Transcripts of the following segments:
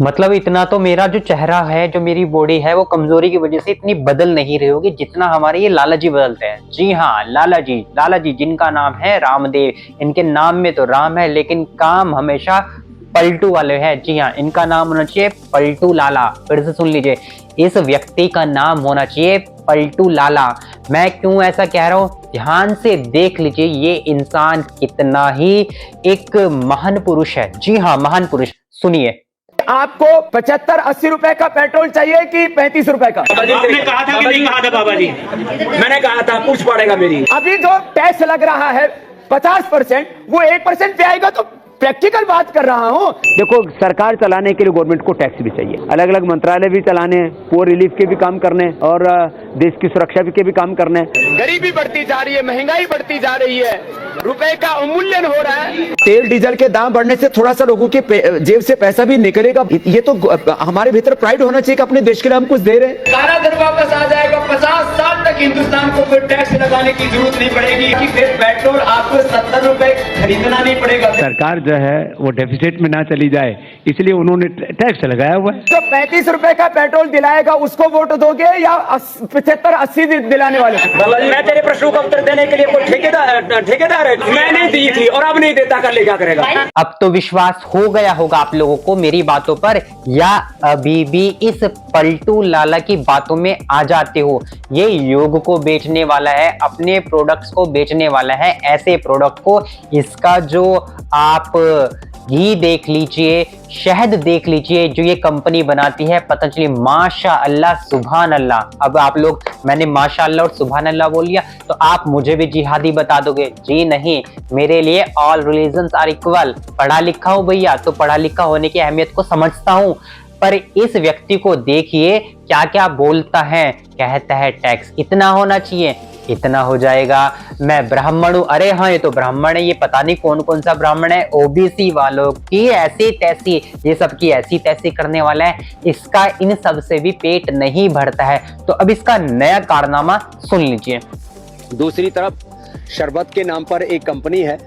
मतलब इतना तो मेरा जो चेहरा है, जो मेरी बॉडी है, वो कमजोरी की वजह से इतनी बदल नहीं रही होगी जितना हमारे ये लाला जी बदलते हैं। जी हाँ, लाला जी जिनका नाम है रामदेव। इनके नाम में तो राम है, लेकिन काम हमेशा पलटू वाले हैं। जी हाँ, इनका नाम होना चाहिए पलटू लाला। फिर से सुन लीजिए, इस व्यक्ति का नाम होना चाहिए पलटू लाला। मैं क्यों ऐसा कह रहा हूं, ध्यान से देख लीजिए, ये इंसान कितना ही एक महान पुरुष है। जी हाँ, महान पुरुष। सुनिए, आपको 75-80 रुपए का पेट्रोल चाहिए कि 35 रुपए का? आपने कहा था कि नहीं कहा था बाबा जी? मैंने कहा था पूछ पड़ेगा मेरी। अभी जो टैक्स लग रहा है 50%, वो 1% पे आएगा, तो प्रैक्टिकल बात कर रहा हूँ। देखो, सरकार चलाने के लिए गवर्नमेंट को टैक्स भी चाहिए, अलग अलग मंत्रालय भी चलाने हैं, पुअर रिलीफ के भी काम करने हैं और देश की सुरक्षा के भी काम करने हैं। गरीबी बढ़ती जा रही है, महंगाई बढ़ती जा रही है, रुपए का अवमूल्यन हो रहा है। तेल डीजल के दाम बढ़ने से थोड़ा सा लोगों के जेब से पैसा भी निकलेगा। ये तो हमारे भीतर प्राइड होना चाहिए कि अपने देश के लिए हम कुछ दे रहे हैं। काला धन वापस आ जाएगा। 50 साल तक हिंदुस्तान को कोई टैक्स लगाने की जरूरत नहीं पड़ेगी कि फिर पेट्रोल आपको 70 रुपए खरीदना नहीं पड़ेगा। सरकार जो है वो डेफिसिट में ना चली जाए, इसलिए उन्होंने टैक्स लगाया हुआ है। तो 35 रुपए का पेट्रोल दिलाएगा उसको वोट दोगे या 75-80 दिलाने वाले? मैं तेरे प्रश्नों का उत्तर देने के लिए कोई ठेकेदार है? मैंने दी थी और अब नहीं देता, कर ले क्या करेगा? अब तो विश्वास हो गया होगा आप लोगों को मेरी बातों पर, या अभी भी इस पलटू लाला की बातों में आ जाते हो? ये योग को बेचने वाला है, अपने प्रोडक्ट्स को बेचने वाला है, ऐसे प्रोडक्ट को। इसका जो आप घी देख लीजिए, शहद देख लीजिए, जो ये कंपनी बनाती है पतंजलि, माशा अल्लाह सुभान अल्लाह। अब आप लोग, मैंने माशा अल्लाह और सुभान अल्लाह बोल लिया तो आप मुझे भी जिहादी बता दोगे? जी नहीं, मेरे लिए ऑल रिलीजन्स आर इक्वल। पढ़ा लिखा हूं भैया, तो पढ़ा लिखा होने की अहमियत को समझता हूं। पर इस व्यक्ति को देखिए क्या क्या बोलता है, कहता है टैक्स इतना होना चाहिए, इतना हो जाएगा, मैं ब्राह्मण हूं। अरे हाँ, ये तो ब्राह्मण है, ये पता नहीं कौन कौन सा ब्राह्मण है, ओबीसी वालों की ऐसी तैसी, ये सब की ऐसी तैसी करने वाला है। इसका इन सब से भी पेट नहीं भरता है। तो अब इसका नया कारनामा सुन लीजिए। दूसरी तरफ शरबत के नाम पर एक कंपनी है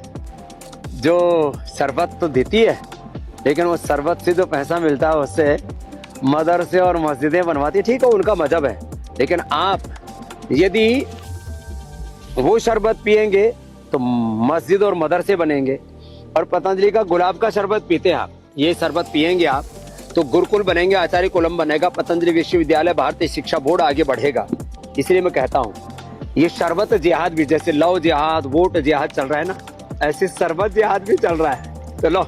जो शरबत तो देती है, लेकिन वो शरबत से जो पैसा मिलता है उससे मदरसे और मस्जिदें बनवाती है। ठीक है, उनका मजहब है, लेकिन आप यदि वो शरबत पिएंगे तो मस्जिद और मदरसे बनेंगे। और पतंजलि का गुलाब का शरबत पीते हैं आप, ये शरबत पिएंगे आप तो गुरुकुल बनेंगे, आचार्य कुलम बनेगा, पतंजलि विश्वविद्यालय, भारतीय शिक्षा बोर्ड आगे बढ़ेगा। इसलिए मैं कहता हूँ ये शरबत जिहाद भी, जैसे लव जिहाद, वोट जिहाद चल रहा है ना, ऐसे शरबत जिहाद भी चल रहा है। तो लो,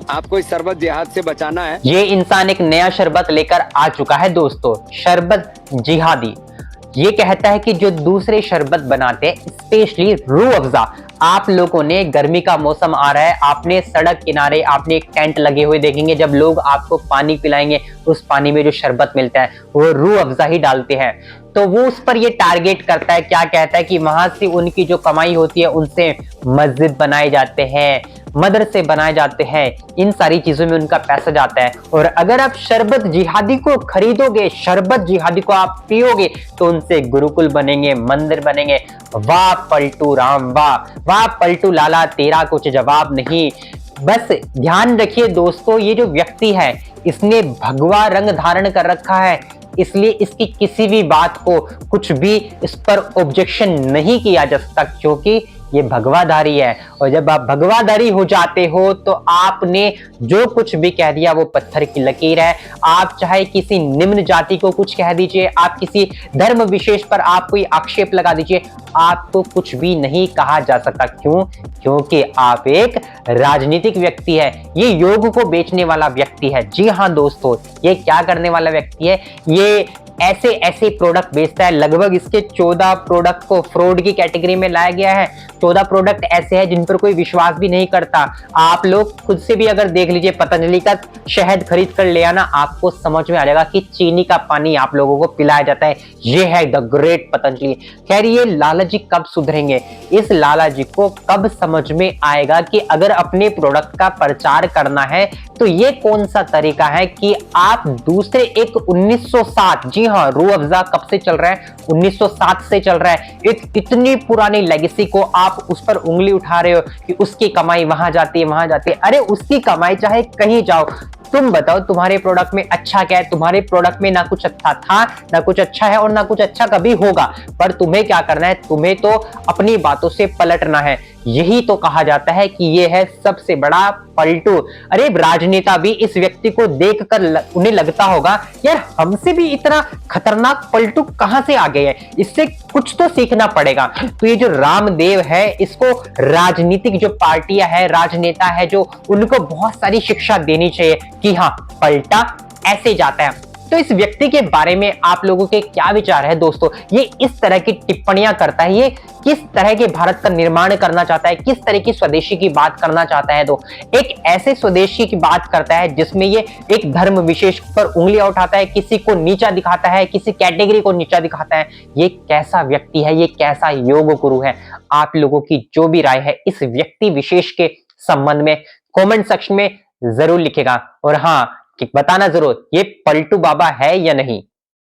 आपको इस शरबत जिहाद से बचाना है। ये इंसान एक नया शरबत लेकर आ चुका है दोस्तों, शरबत जिहादी। ये कहता है कि जो दूसरे शरबत बनाते हैं, स्पेशली रूह अफ़ज़ा, आप लोगों ने, गर्मी का मौसम आ रहा है, आपने सड़क किनारे आपने एक टेंट लगे हुए देखेंगे, जब लोग आपको पानी पिलाएंगे उस पानी में जो शरबत मिलता है वो रूह अफ़ज़ा ही डालते हैं। तो वो उस पर ये टारगेट करता है, क्या कहता है कि वहां से उनकी जो कमाई होती है उनसे मस्जिद बनाए जाते हैं, मदरसे बनाए जाते हैं, इन सारी चीजों में उनका पैसा जाता है। और अगर आप शरबत जिहादी को खरीदोगे, शरबत जिहादी को आप पियोगे, तो उनसे गुरुकुल बनेंगे, मंदिर बनेंगे। वाह पलटू राम, वाह वाह पलटू लाला, तेरा कुछ जवाब नहीं। बस ध्यान रखिए दोस्तों, ये जो व्यक्ति है इसने भगवा रंग धारण कर रखा है, इसलिए इसकी किसी भी बात को, कुछ भी इस पर ऑब्जेक्शन नहीं किया जा सकता, क्योंकि ये भगवाधारी है। और जब आप भगवाधारी हो जाते हो तो आपने जो कुछ भी कह दिया वो पत्थर की लकीर है। आप चाहे किसी निम्न जाति को कुछ कह दीजिए, आप किसी धर्म विशेष पर आप कोई आक्षेप लगा दीजिए, आपको कुछ भी नहीं कहा जा सकता। क्यों? क्योंकि आप एक राजनीतिक व्यक्ति है, ये योग को बेचने वाला व्यक्ति है। जी हाँ दोस्तों, ये क्या करने वाला व्यक्ति है, ये ऐसे ऐसे प्रोडक्ट बेचता है। लगभग इसके 14 प्रोडक्ट को फ्रॉड की कैटेगरी में लाया गया है। 14 प्रोडक्ट ऐसे हैं जिन पर कोई विश्वास भी नहीं करता। आप लोग खुद से भी अगर देख लीजिए, पतंजलि का शहद खरीद कर ले आना, आपको समझ में आ जाएगा कि चीनी का पानी आप लोगों को पिलाया जाता है। ये है द ग्रेट पतंजलि। खैर, ये लाला जी कब सुधरेंगे? इस लाला जी को कब समझ में आएगा कि अगर अपने प्रोडक्ट का प्रचार करना है तो ये कौन सा तरीका है कि आप दूसरे एक 1907, जी हाँ, रूह अफ़ज़ा कब से चल रहा है? 1907 से चल रहा है। एक इतनी पुरानी लेगेसी को आप उस पर उंगली उठा रहे हो कि उसकी कमाई वहां जाती है, वहां जाती है। अरे उसकी कमाई चाहे कहीं जाओ, तुम बताओ तुम्हारे प्रोडक्ट में अच्छा क्या है? तुम्हारे प्रोडक्ट में ना कुछ अच्छा था, ना कुछ अच्छा है और ना कुछ अच्छा कभी होगा। पर तुम्हें क्या करना है? तुम्हें तो अपनी बातों से पलटना है। यही तो कहा जाता है कि ये है सबसे बड़ा पलटू। अरे राजनेता भी इस व्यक्ति को देखकर उन्हें लगता होगा यार हमसे भी इतना खतरनाक पलटू कहां से आ गए हैं, इससे कुछ तो सीखना पड़ेगा। तो ये जो रामदेव है इसको राजनीतिक जो पार्टियां है, राजनेता है जो, उनको बहुत सारी शिक्षा देनी चाहिए कि हाँ पलटा ऐसे जाता है। तो इस व्यक्ति के बारे में आप लोगों के क्या विचार है दोस्तों? ये इस तरह की टिप्पणियां करता है, ये किस तरह के भारत का निर्माण करना चाहता है, किस तरह की स्वदेशी की बात करना चाहता है? तो एक ऐसे स्वदेशी की बात करता है जिसमें ये एक धर्म विशेष पर उंगलियां उठाता है, किसी को नीचा दिखाता है, किसी कैटेगरी को नीचा दिखाता है। ये कैसा व्यक्ति है? ये कैसा योग गुरु है? आप लोगों की जो भी राय है इस व्यक्ति विशेष के संबंध में कमेंट सेक्शन में जरूर लिखेगा। और हाँ, बताना जरूर ये पलटू बाबा है या नहीं।